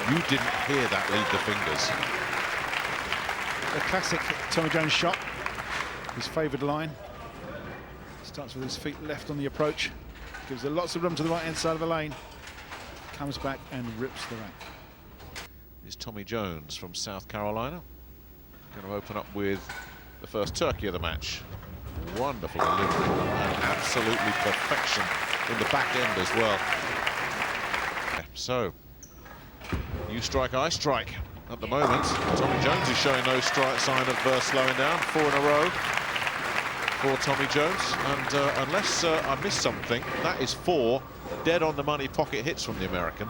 You didn't hear that leave the fingers. The classic Tommy Jones shot, his favoured line. Starts with his feet left on the approach, gives her lots of room to the right-hand side of the lane, comes back and rips the rack. Is Tommy Jones from South Carolina. Going to open up with the first turkey of the match. Wonderful delivery and absolutely perfection in the back end as well. So, you strike, I strike. At the moment, Tommy Jones is showing no sign of slowing down. 4 in a row for Tommy Jones. And unless I missed something, that is 4 dead on the money pocket hits from the American.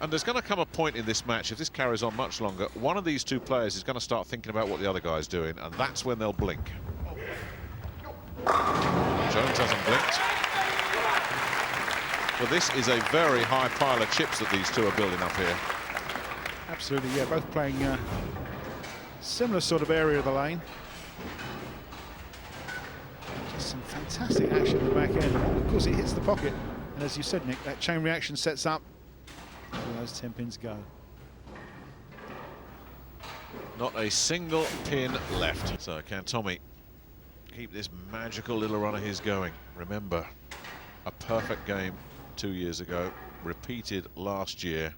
And there's going to come a point in this match, if this carries on much longer, one of these two players is going to start thinking about what the other guy's doing, and that's when they'll blink. Jones hasn't blinked. But this is a very high pile of chips that these two are building up here. Absolutely, yeah, both playing similar sort of area of the lane. Just some fantastic action in the back end. Of course, it hits the pocket, and as you said, Nick, that chain reaction sets up. All those 10 pins go. Not a single pin left. So can Tommy keep this magical little run of his going? Remember, a perfect game 2 years ago, repeated last year.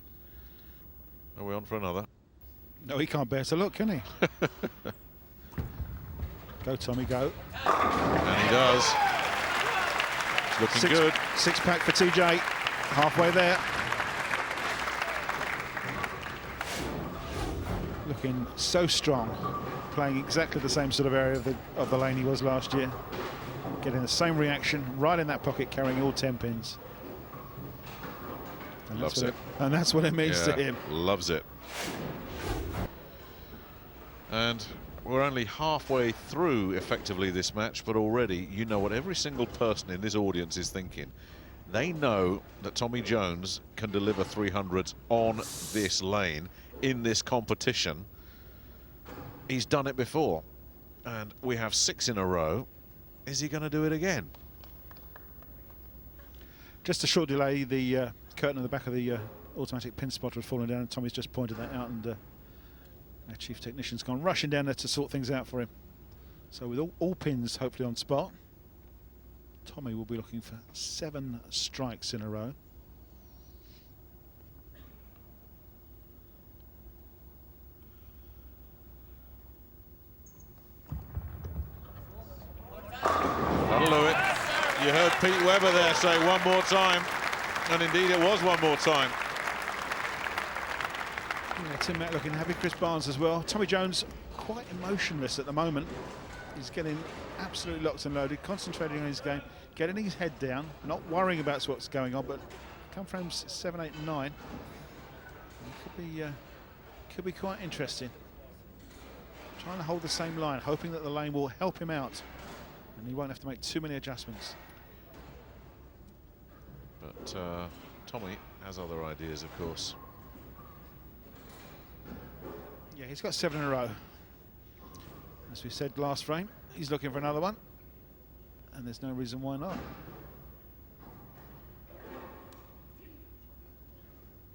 Are we on for another? No, he can't bear to look, can he? Go, Tommy, go. And he does. It's looking good. 6-pack for TJ, halfway there. Looking so strong, playing exactly the same sort of area of the lane he was last year. Getting the same reaction, right in that pocket, carrying all 10 pins. And Loves it. And that's what it means to him. Loves it. And we're only halfway through, effectively, this match, but already you know what every single person in this audience is thinking. They know that Tommy Jones can deliver 300s on this lane, in this competition. He's done it before. And we have 6 in a row. Is he going to do it again? Just a short delay, the curtain on the back of the automatic pin spotter has fallen down, and Tommy's just pointed that out, and our chief technician's gone rushing down there to sort things out for him. So with all pins hopefully on spot, Tommy will be looking for 7 strikes in a row. That'll do it. You heard Pete Webber there say one more time, and indeed it was one more time. Yeah, Tim Mack looking happy, Chris Barnes as well. Tommy Jones quite emotionless at the moment. He's getting absolutely locked and loaded, concentrating on his game, getting his head down, not worrying about what's going on, but come frames 7, 8 and 9. Could be quite interesting. Trying to hold the same line, hoping that the lane will help him out and he won't have to make too many adjustments. But Tommy has other ideas, of course. Yeah, he's got 7 in a row. As we said last frame, he's looking for another one, and there's no reason why not.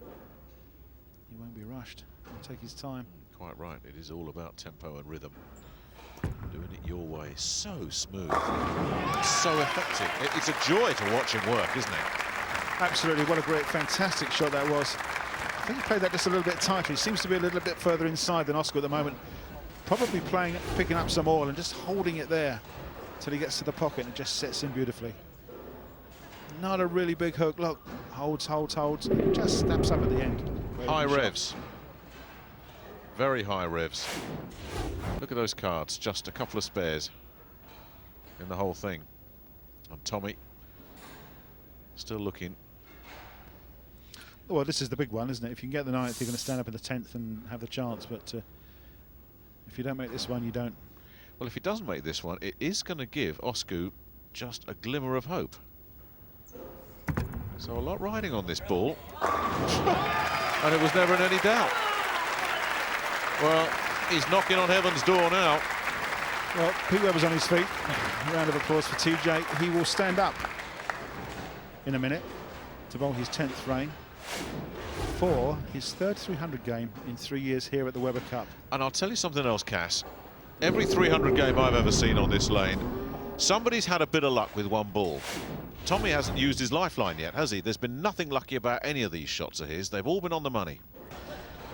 He won't be rushed. He'll take his time. Quite right. It is all about tempo and rhythm. Doing it your way, so smooth, so effective. It's a joy to watch him work, isn't it? Absolutely. What a great, fantastic shot that was. I think he played that just a little bit tighter. He seems to be a little bit further inside than Osku at the moment. Probably picking up some oil and just holding it there till he gets to the pocket, and it just sets in beautifully. Not a really big hook. Look, holds, just snaps up at the end. High revs. Very high revs. Look at those cards, just a couple of spares in the whole thing. And Tommy still looking. Well, this is the big one, isn't it? If you can get the 9th, you're going to stand up in the 10th and have the chance, but if you don't make this one, you don't. Well, if he doesn't make this one, it is going to give Osku just a glimmer of hope. So a lot riding on this ball. And it was never in any doubt. Well, he's knocking on heaven's door now. Well, Pete Webber's on his feet. A round of applause for TJ. He will stand up in a minute to bowl his 10th frame. for his third 300 game in 3 years here at the Weber Cup. And I'll tell you something else, Cass. Every 300 game I've ever seen on this lane, somebody's had a bit of luck with one ball. Tommy hasn't used his lifeline yet, has he? There's been nothing lucky about any of these shots of his. They've all been on the money.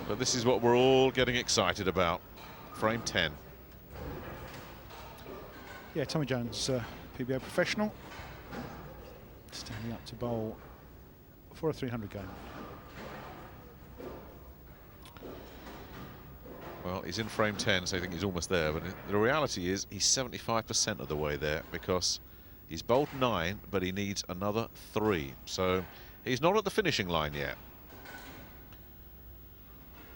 But this is what we're all getting excited about. Frame 10. Yeah, Tommy Jones, PBA professional, standing up to bowl for a 300 game. Well, he's in frame 10, so I think he's almost there. But the reality is he's 75% of the way there because he's bowled 9, but he needs another 3. So he's not at the finishing line yet.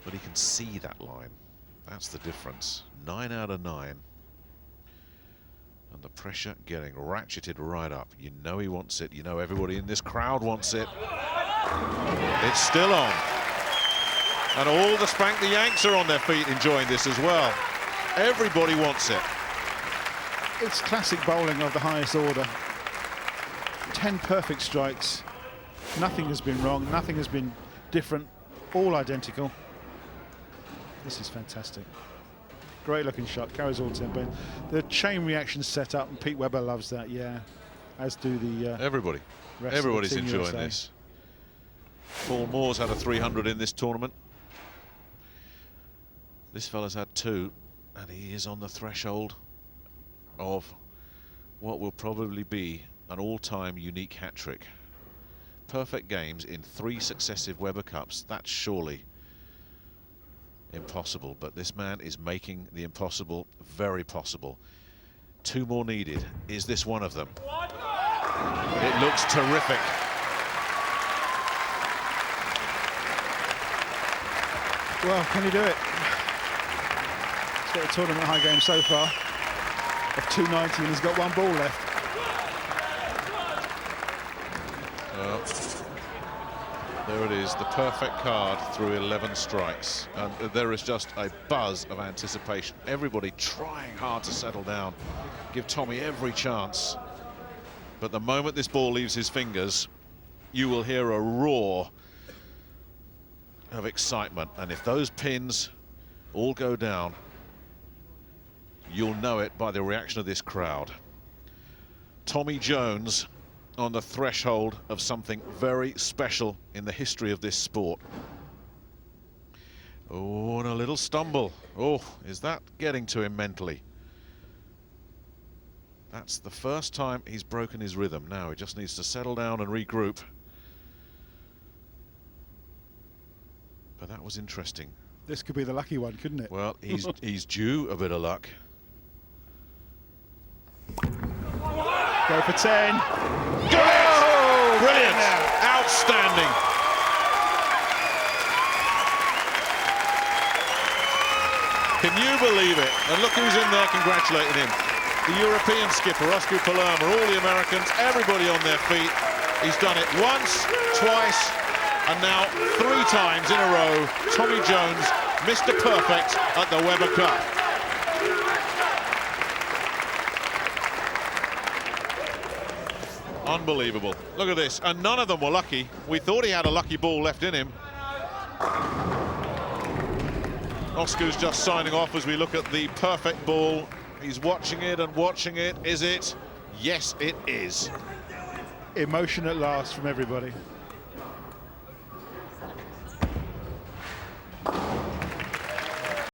But he can see that line. That's the difference. 9 out of 9. And the pressure getting ratcheted right up. You know he wants it. You know everybody in this crowd wants it. It's still on. And all the Spank the Yanks are on their feet enjoying this as well. Everybody wants it. It's classic bowling of the highest order. 10 perfect strikes. Nothing has been wrong. Nothing has been different. All identical. This is fantastic. Great looking shot. Carries all tempo. The chain reaction set up, and Pete Weber loves that. Yeah, as do the everybody. Rest Everybody's of the Team enjoying USA. this. Paul Moore's had a 300 in this tournament. This fella's had 2, and he is on the threshold of what will probably be an all-time unique hat-trick. Perfect games in 3 successive Weber Cups. That's surely impossible, but this man is making the impossible very possible. 2 more needed. Is this one of them? It looks terrific. Well, can he do it? He's got a tournament high game so far of 290, and he's got 1 ball left. There it is, the perfect card through 11 strikes. And there is just a buzz of anticipation. Everybody trying hard to settle down, give Tommy every chance. But the moment this ball leaves his fingers, you will hear a roar of excitement. And if those pins all go down, you'll know it by the reaction of this crowd. Tommy Jones on the threshold of something very special in the history of this sport. Oh, and a little stumble. Oh, is that getting to him mentally? That's the first time he's broken his rhythm. Now he just needs to settle down and regroup. But that was interesting. This could be the lucky one, couldn't it? Well, he's due a bit of luck. Go for 10. Oh, brilliant! Outstanding! Can you believe it? And look who's in there congratulating him. The European skipper, Osku, Palermaa, all the Americans, everybody on their feet. He's done it once, twice, and now 3 times in a row. Tommy Jones, Mr. Perfect at the Weber Cup. Unbelievable. Look at this. And none of them were lucky. We thought he had a lucky ball left in him. Osku's just signing off as we look at the perfect ball. He's watching it and watching it. Is it? Yes, it is. Emotion at last from everybody.